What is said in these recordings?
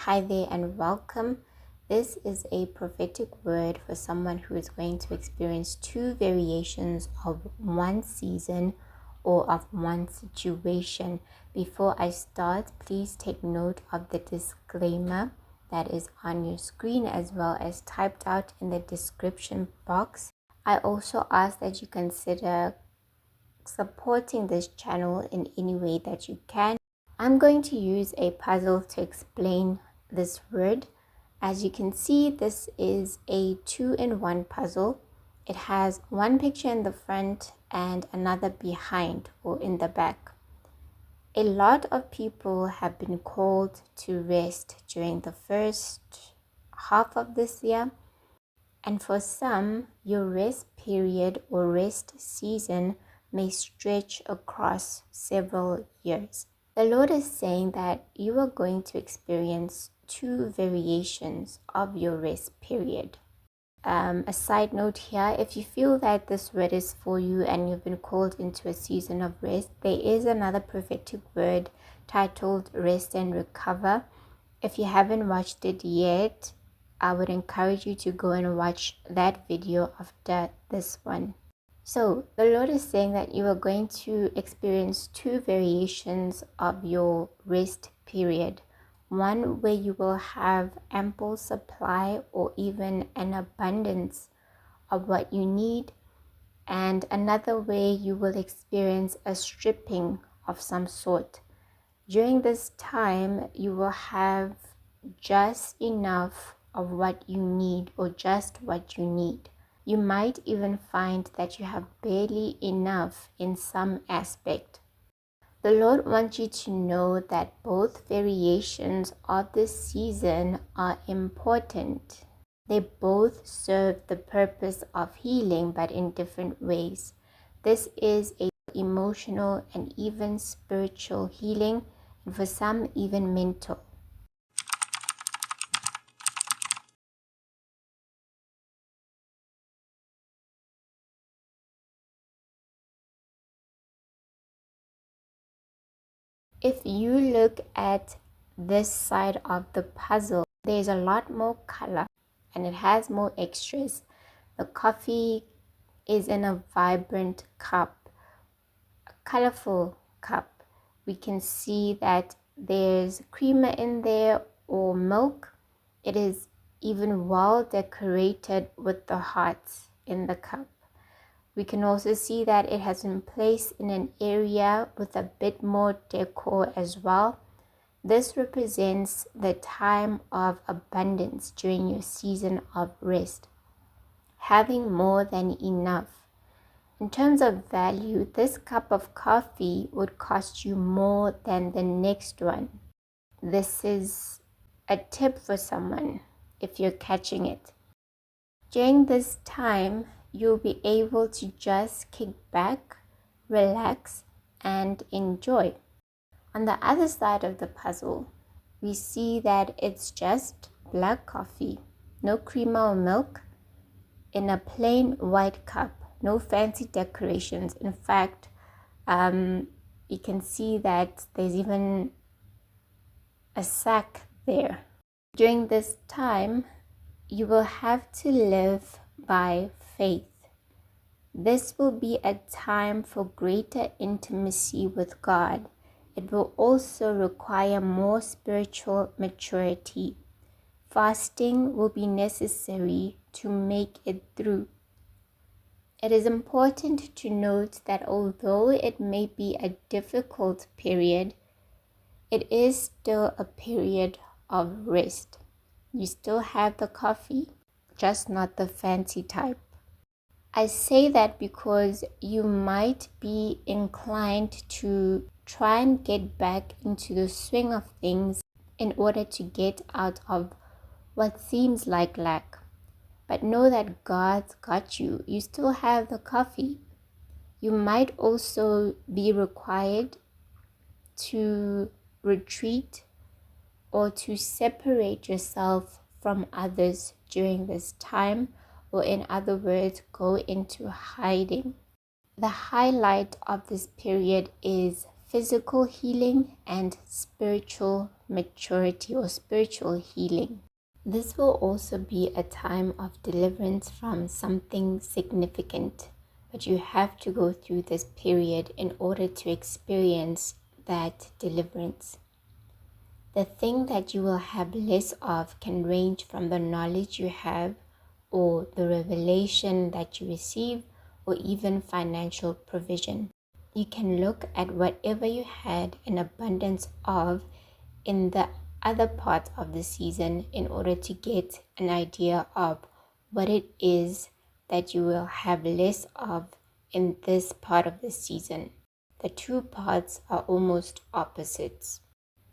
Hi there and welcome. This is a prophetic word for someone who is going to experience two variations of one season or of one situation. Before I start, please take note of the disclaimer that is on your screen as well as typed out in the description box. I also ask that you consider supporting this channel in any way that you can. I'm going to use a puzzle to explain this word. As you can see, this is a 2-in-1 puzzle. It has one picture in the front and another behind or in the back. A lot of people have been called to rest during the first half of this year, and for some, your rest period or rest season may stretch across several years. The Lord is saying that you are going to experience two variations of your rest period. A side note here, if you feel that this word is for you and you've been called into a season of rest, there is another prophetic word titled Rest and Recover. If you haven't watched it yet, I would encourage you to go and watch that video after this one. So the Lord is saying that you are going to experience two variations of your rest period. One where you will have ample supply or even an abundance of what you need, and another way you will experience a stripping of some sort. During this time, you will have just enough of what you need or just what you need. You might even find that you have barely enough in some aspect. The Lord wants you to know that both variations of this season are important. They both serve the purpose of healing, but in different ways. This is a emotional and even spiritual healing, and for some even mental. If you look at this side of the puzzle, there's a lot more color and it has more extras. The coffee is in a vibrant cup, a colorful cup. We can see that there's creamer in there or milk. It is even well decorated with the hearts in the cup. We can also see that it has been placed in an area with a bit more decor as well. This represents the time of abundance during your season of rest, having more than enough. In terms of value, this cup of coffee would cost you more than the next one. This is a tip for someone if you're catching it. During this time, you'll be able to just kick back, relax, and enjoy. On the other side of the puzzle, we see that it's just black coffee, no creamer or milk, in a plain white cup, no fancy decorations. In fact, you can see that there's even a sack there. During this time, you will have to live by faith. This will be a time for greater intimacy with God. It will also require more spiritual maturity. Fasting will be necessary to make it through. It is important to note that although it may be a difficult period, it is still a period of rest. You still have the coffee, just not the fancy type. I say that because you might be inclined to try and get back into the swing of things in order to get out of what seems like lack. But know that God's got you. You still have the coffee. You might also be required to retreat or to separate yourself from others during this time, or in other words, go into hiding. The highlight of this period is physical healing and spiritual maturity or spiritual healing. This will also be a time of deliverance from something significant, but you have to go through this period in order to experience that deliverance. The thing that you will have less of can range from the knowledge you have, or the revelation that you receive, or even financial provision. You can look at whatever you had an abundance of in the other part of the season in order to get an idea of what it is that you will have less of in this part of the season. The two parts are almost opposites.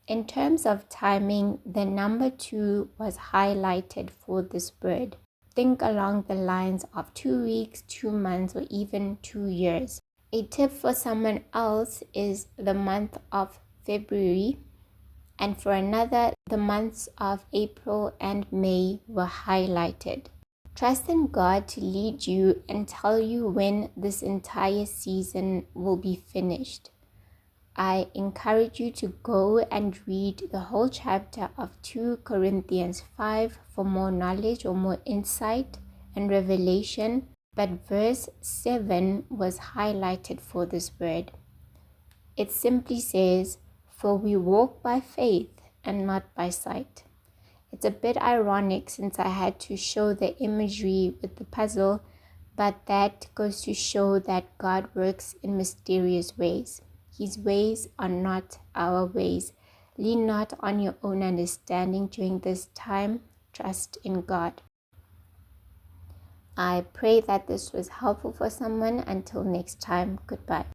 In terms of timing, the number 2 was highlighted for this word. Think along the lines of 2 weeks, 2 months, or even 2 years. A tip for someone else is the month of February, and for another, the months of April and May were highlighted. Trust in God to lead you and tell you when this entire season will be finished. I encourage you to go and read the whole chapter of 2 Corinthians 5 for more knowledge or more insight and revelation. But verse 7 was highlighted for this word. It simply says, "For we walk by faith and not by sight." It's a bit ironic since I had to show the imagery with the puzzle, but that goes to show that God works in mysterious ways. His ways are not our ways. Lean not on your own understanding during this time. Trust in God. I pray that this was helpful for someone. Until next time, goodbye.